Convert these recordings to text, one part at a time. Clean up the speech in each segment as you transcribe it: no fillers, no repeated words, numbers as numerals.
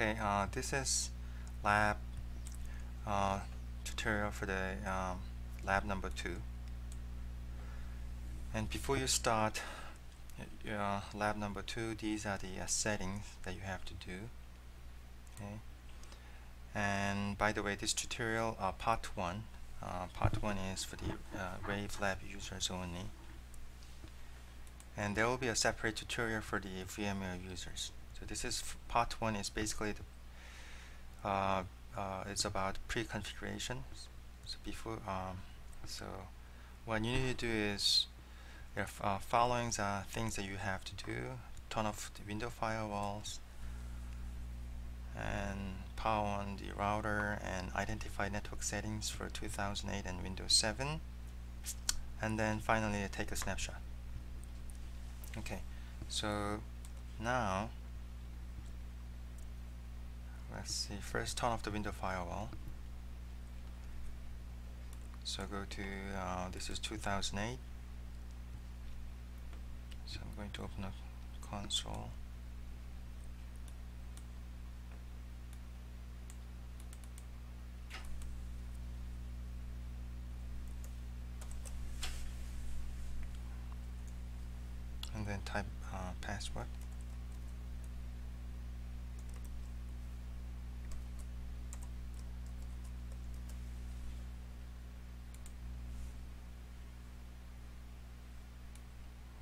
Okay, this is lab tutorial for the lab number 2. And before you start lab number 2, these are the settings that you have to do. Okay. And by the way, this tutorial part 1. Part 1 is for the Ravelab users only. And there will be a separate tutorial for the VMware users. So this is part 1 is basically the it's about pre-configuration. So before, so what you need to do is the following are things that you have to do: turn off the window firewalls, and power on the router, and identify network settings for 2008 and Windows 7, and then finally take a snapshot. Okay, so now let's see. First, turn off the window firewall. So go to this is 2008. So I'm going to open up console. And then type password.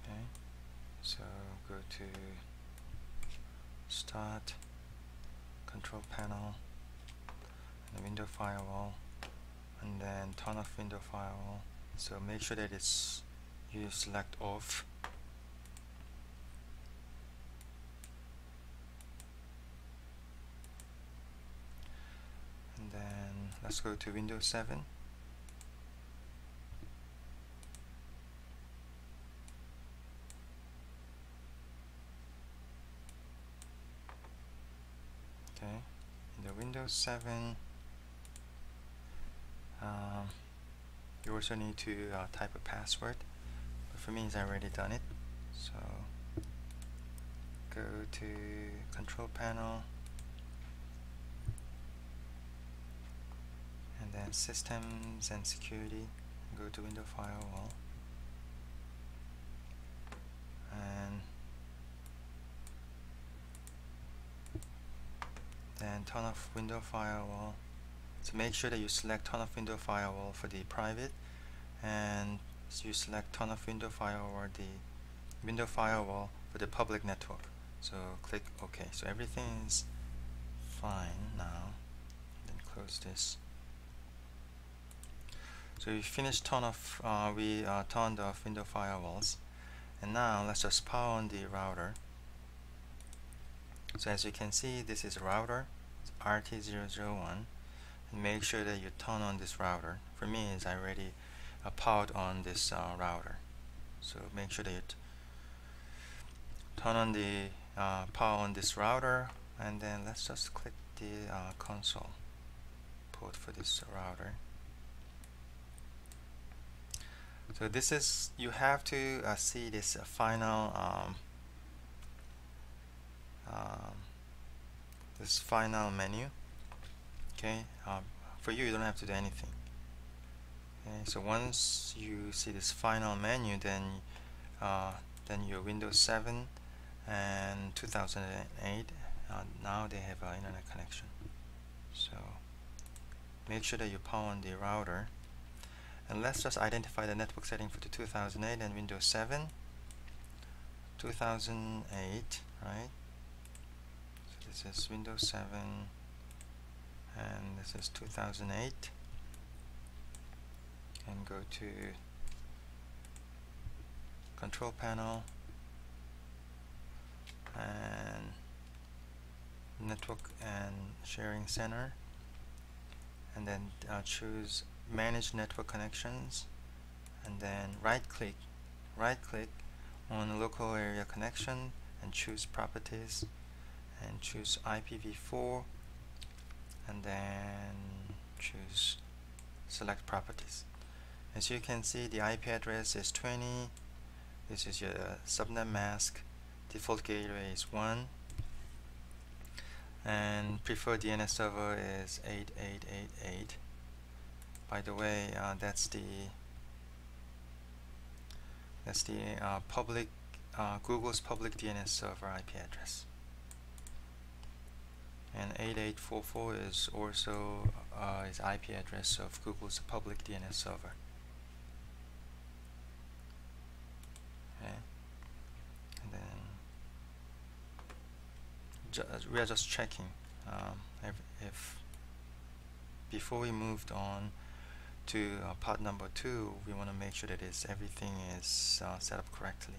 Okay, so go to Start, Control Panel, and the Window Firewall, and then turn off Window Firewall. So make sure that it's you select off. And then let's go to Windows 7. Okay, in the Windows 7, you also need to type a password. But for me, I've already done it. So go to Control Panel, and then Systems and Security. Go to Window Firewall, and then turn off Window Firewall. So make sure that you select turn off Window Firewall for the private, and you select turn off Window Firewall the Window Firewall for the public network. So click OK. So everything is fine now. Then close this. So we finished turn off. We turned off Window Firewalls, and now let's just power on the router. So as you can see, this is a router. It's RT001. And make sure that you turn on this router. For me, is I already powered on this router. So make sure that you turn on the power on this router, and then let's just click the console port for this router. So this is, you have to see this final this final menu. Okay, for you don't have to do anything. Okay, so once you see this final menu, then your Windows 7 and 2008 now they have an internet connection. So make sure that you power on the router, and let's just identify the network setting for the 2008 and Windows 7. 2008, right? So this is Windows 7. And this is 2008, and go to Control Panel and Network and Sharing Center, and then choose Manage Network Connections, and then right click on Local Area Connection and choose Properties, and choose IPv4, and then choose Select Properties. As you can see, the IP address is 20. This is your subnet mask. Default gateway is 1, and preferred DNS server is 8888. By the way, that's the public Google's public DNS server IP address. And 8844 is also is IP address of Google's public DNS server. Okay. And then we are just checking if before we moved on to part number 2, we want to make sure that everything is set up correctly.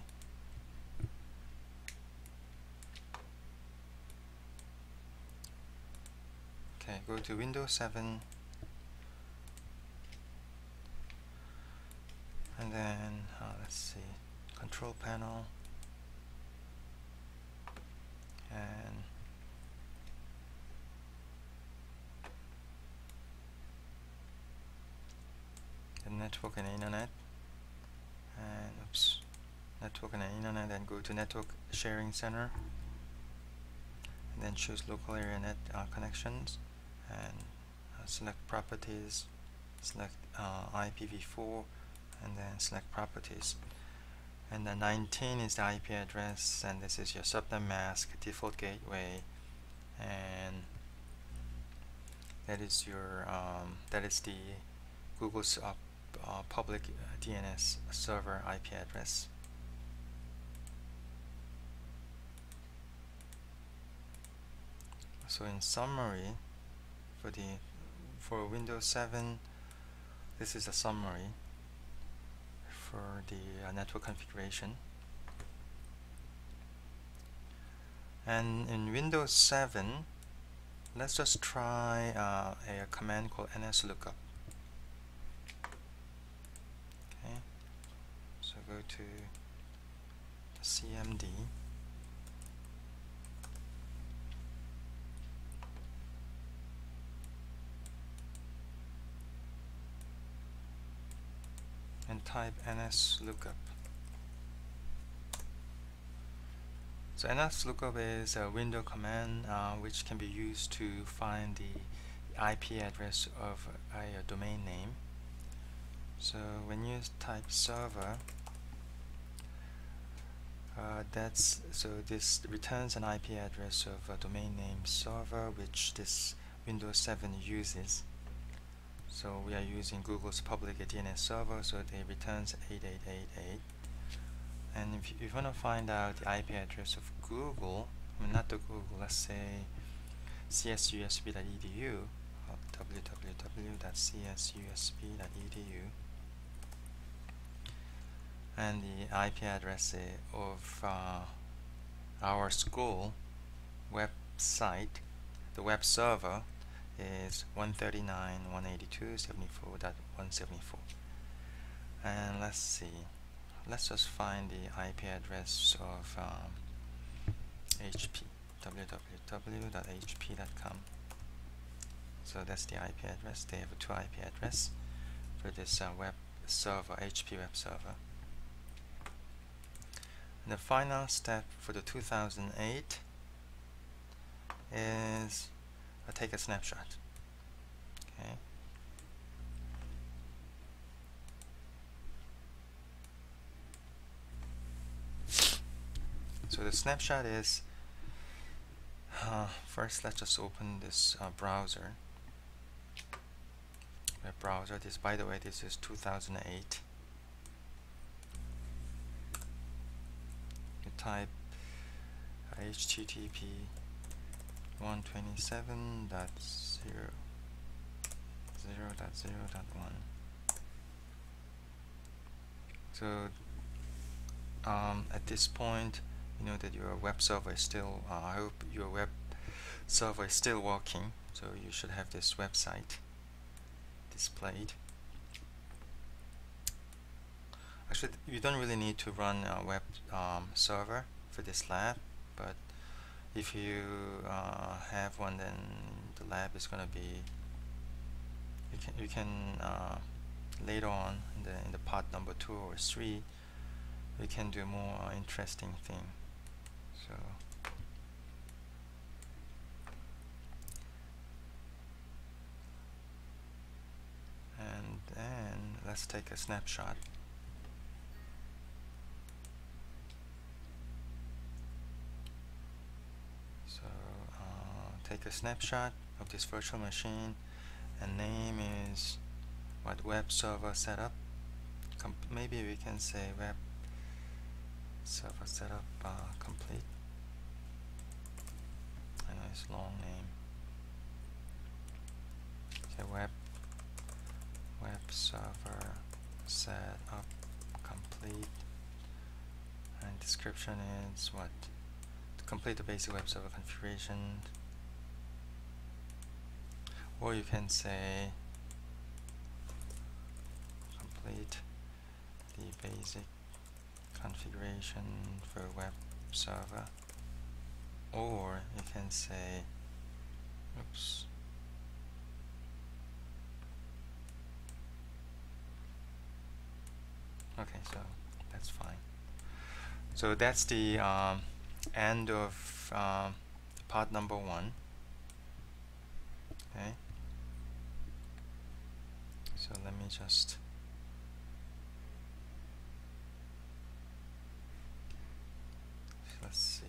Okay, go to Windows 7 and then let's see, control panel, and the network and internet, and network and internet, and go to network sharing center, and then choose local area net connections, and select properties, select IPv4, and then select properties. And the 19 is the IP address, and this is your subnet mask, default gateway, and that is your that is the Google's public DNS server IP address. So in summary, for Windows 7, this is a summary for the network configuration. And in Windows 7, let's just try a command called nslookup. Okay, so go to the CMD, and type nslookup. So nslookup is a window command which can be used to find the IP address of a domain name. So when you type server, this returns an IP address of a domain name server, which this Windows 7 uses. So we are using Google's public DNS server, so it returns 8888. And if you want to find out the IP address of Google, I mean not the Google, let's say csusb.edu, www.csusb.edu, and the IP address of our school website, the web server, is 139.182.74.174. And let's see, let's just find the IP address of HP, www.hp.com. So that's the IP address. They have two IP address for this web server, HP web server. And the final step for the 2008 is take a snapshot. Okay. So the snapshot is first let's just open this browser, web browser. This, by the way, this is 2008. You type http 127.0.0.0.1. So at this point, you know that your web server is still, I hope your web server is still working, so you should have this website displayed. Actually, you don't really need to run a web server for this lab, but if you have one, then the lab is going to be, you can later on in the part number 2 or 3, we can do more interesting thing. So let's take a snapshot. So take a snapshot of this virtual machine, and name is what, web server setup. Maybe we can say web server setup complete. I know it's long name. Okay, web server setup complete, and description is what? To complete the basic web server configuration. Or you can say complete the basic configuration for web server, or you can say, oops, okay, so that's fine. So that's the end of part number 1. Okay, so let me just let's see.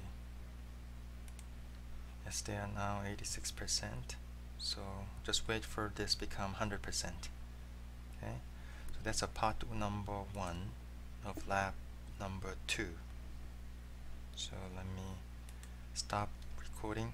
Yes, they are now 86%. So just wait for this become 100%. Okay, so that's a part number 1 of lab number 2. So let me stop recording.